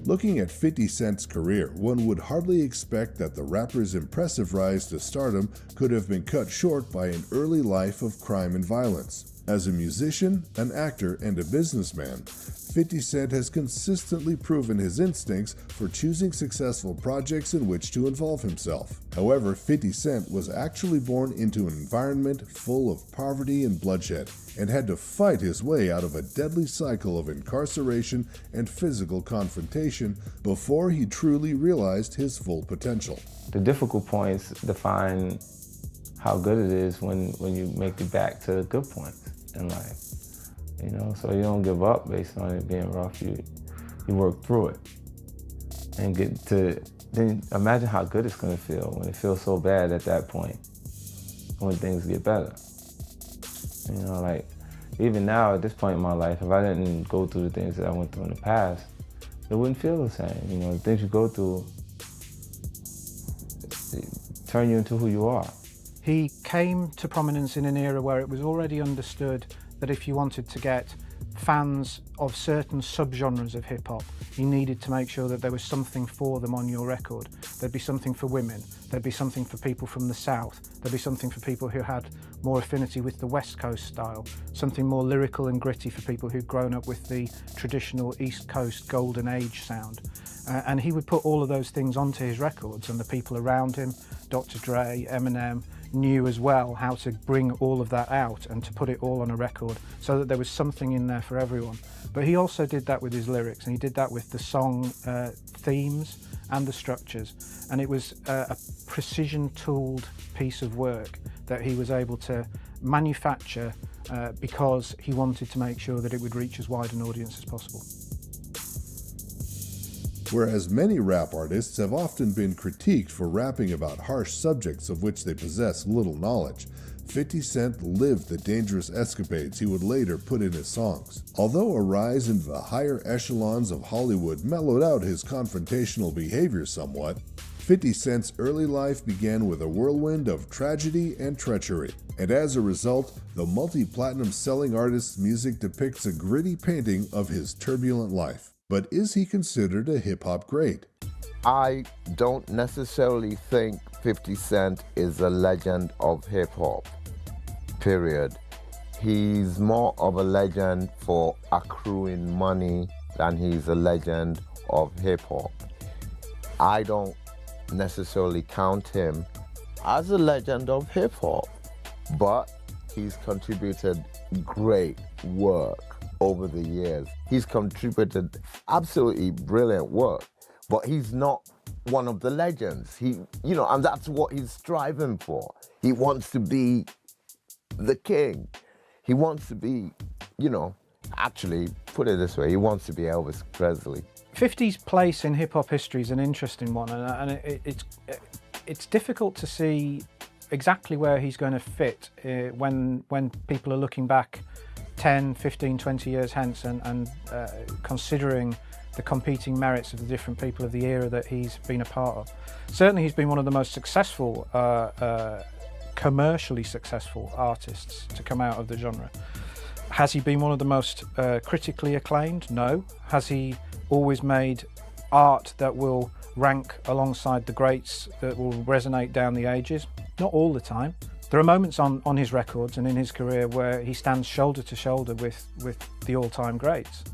Looking at 50 Cent's career, one would hardly expect that the rapper's impressive rise to stardom could have been cut short by an early life of crime and violence. As a musician, an actor, and a businessman, 50 Cent has consistently proven his instincts for choosing successful projects in which to involve himself. However, 50 Cent was actually born into an environment full of poverty and bloodshed, and had to fight his way out of a deadly cycle of incarceration and physical confrontation before he truly realized his full potential. The difficult points define how good it is when you make it back to the good points in life. You know, so you don't give up based on it being rough. You work through it and get to, then imagine how good it's gonna feel when it feels so bad at that point, when things get better. You know, like, even now at this point in my life, if I didn't go through the things that I went through in the past, it wouldn't feel the same. You know, the things you go through turn you into who you are. He came to prominence in an era where it was already understood that if you wanted to get fans of certain subgenres of hip-hop, you needed to make sure that there was something for them on your record. There'd be something for women, there'd be something for people from the South, there'd be something for people who had more affinity with the West Coast style, something more lyrical and gritty for people who'd grown up with the traditional East Coast Golden Age sound. And he would put all of those things onto his records, and the people around him, Dr. Dre, Eminem, knew as well how to bring all of that out and to put it all on a record so that there was something in there for everyone. But he also did that with his lyrics, and he did that with the song themes and the structures. And it was a precision-tooled piece of work that he was able to manufacture because he wanted to make sure that it would reach as wide an audience as possible. Whereas many rap artists have often been critiqued for rapping about harsh subjects of which they possess little knowledge, 50 Cent lived the dangerous escapades he would later put in his songs. Although a rise into the higher echelons of Hollywood mellowed out his confrontational behavior somewhat, 50 Cent's early life began with a whirlwind of tragedy and treachery. And as a result, the multi-platinum selling artist's music depicts a gritty painting of his turbulent life. But is he considered a hip-hop great? I don't necessarily think 50 Cent is a legend of hip-hop, period. He's more of a legend for accruing money than he's a legend of hip-hop. I don't necessarily count him as a legend of hip-hop, but he's contributed great work over the years. He's contributed absolutely brilliant work, but he's not one of the legends. And that's what he's striving for. He wants to be the king. He wants to be, actually, put it this way, he wants to be Elvis Presley. 50's place in hip-hop history is an interesting one, and it's difficult to see exactly where he's going to fit when people are looking back 10, 15, 20 years hence and considering the competing merits of the different people of the era that he's been a part of. Certainly he's been one of the most successful, commercially successful artists to come out of the genre. Has he been one of the most critically acclaimed? No. Has he always made art that will rank alongside the greats, that will resonate down the ages? Not all the time. There are moments on his records and in his career where he stands shoulder to shoulder with the all-time greats.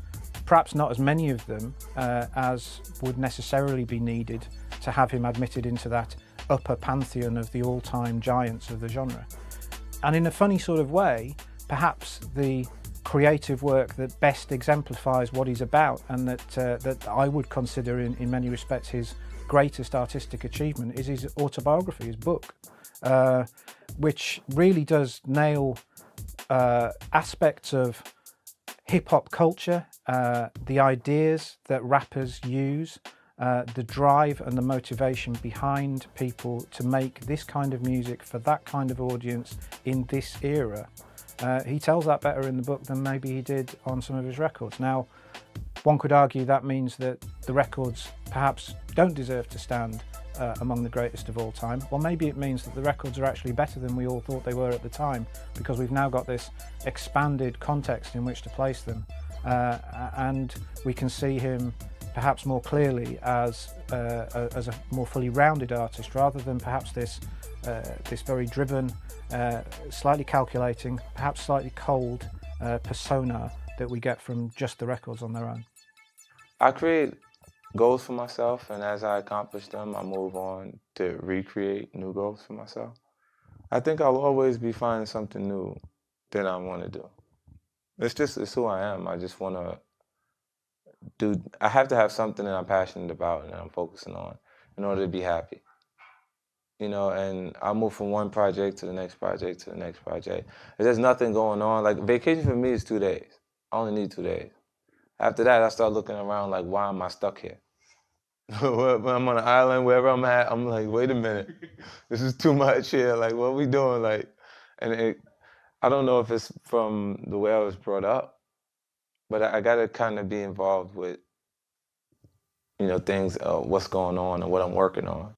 Perhaps not as many of them as would necessarily be needed to have him admitted into that upper pantheon of the all-time giants of the genre. And in a funny sort of way, perhaps the creative work that best exemplifies what he's about and that I would consider in many respects his greatest artistic achievement is his autobiography, his book. Which really does nail aspects of hip-hop culture, the ideas that rappers use, the drive and the motivation behind people to make this kind of music for that kind of audience in this era. He tells that better in the book than maybe he did on some of his records. Now, one could argue that means that the records perhaps don't deserve to stand among the greatest of all time. Well, maybe it means that the records are actually better than we all thought they were at the time, because we've now got this expanded context in which to place them. And we can see him perhaps more clearly as a more fully rounded artist, rather than perhaps this very driven, slightly calculating, perhaps slightly cold persona that we get from just the records on their own. I create goals for myself, and as I accomplish them, I move on to recreate new goals for myself. I think I'll always be finding something new that I want to do. It's who I am. I just want to I have to have something that I'm passionate about and that I'm focusing on in order to be happy. You know, and I move from one project to the next project to the next project. If there's nothing going on, like vacation for me is 2 days. I only need 2 days. After that, I start looking around like, why am I stuck here? When I'm on an island, wherever I'm at, I'm like, wait a minute, this is too much here. Like, what are we doing? Like, and I don't know if it's from the way I was brought up, but I gotta kind of be involved with, you know, things, what's going on and what I'm working on.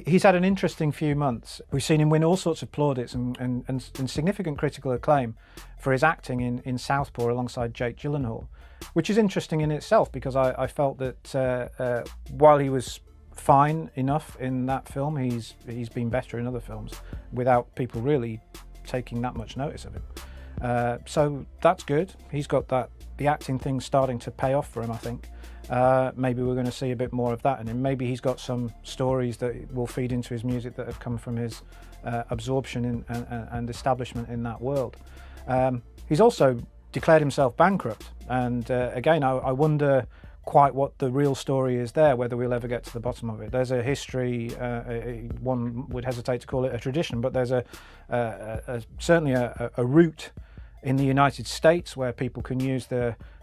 He's had an interesting few months. We've seen him win all sorts of plaudits and significant critical acclaim for his acting in Southpaw alongside Jake Gyllenhaal, which is interesting in itself, because I felt that while he was fine enough in that film, he's been better in other films without people really taking that much notice of him. So that's good. He's got the acting thing starting to pay off for him, I think. Maybe we're going to see a bit more of that in him. Maybe he's got some stories that will feed into his music that have come from his absorption and establishment in that world. He's also declared himself bankrupt, and again, I wonder quite what the real story is there, whether we'll ever get to the bottom of it. There's a history, one would hesitate to call it a tradition, but there's certainly a route in the United States where people can use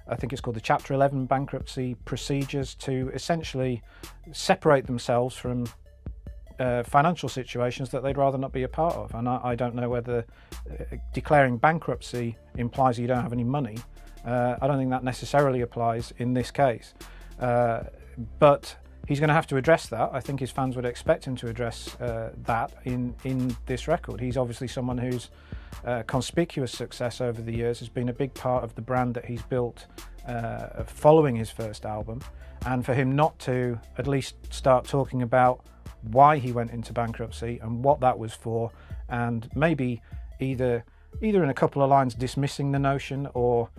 I think it's called the Chapter 11 bankruptcy procedures to essentially separate themselves from financial situations that they'd rather not be a part of. And I don't know whether declaring bankruptcy implies you don't have any money. I don't think that necessarily applies in this case. But he's going to have to address that. I think his fans would expect him to address that in this record. He's obviously someone whose conspicuous success over the years has been a big part of the brand that he's built following his first album, and for him not to at least start talking about why he went into bankruptcy and what that was for, and maybe either in a couple of lines dismissing the notion or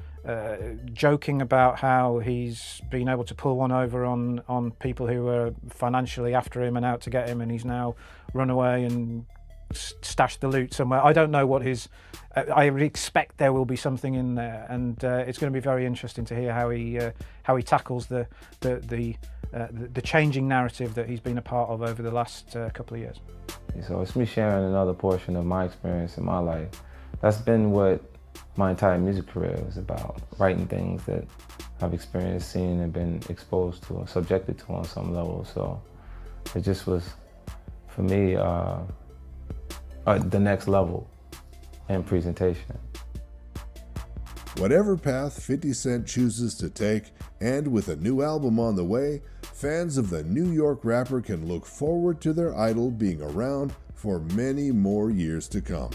joking about how he's been able to pull one over on people who were financially after him and out to get him, and he's now run away and stashed the loot somewhere. I don't know what his... I would expect there will be something in there, and it's going to be very interesting to hear how he tackles the changing narrative that he's been a part of over the last couple of years. So it's me sharing another portion of my experience in my life. That's been what my entire music career is about, writing things that I've experienced, seen, and been exposed to and subjected to on some level. So it just was, for me, the next level in presentation. Whatever path 50 Cent chooses to take, and with a new album on the way, fans of the New York rapper can look forward to their idol being around for many more years to come.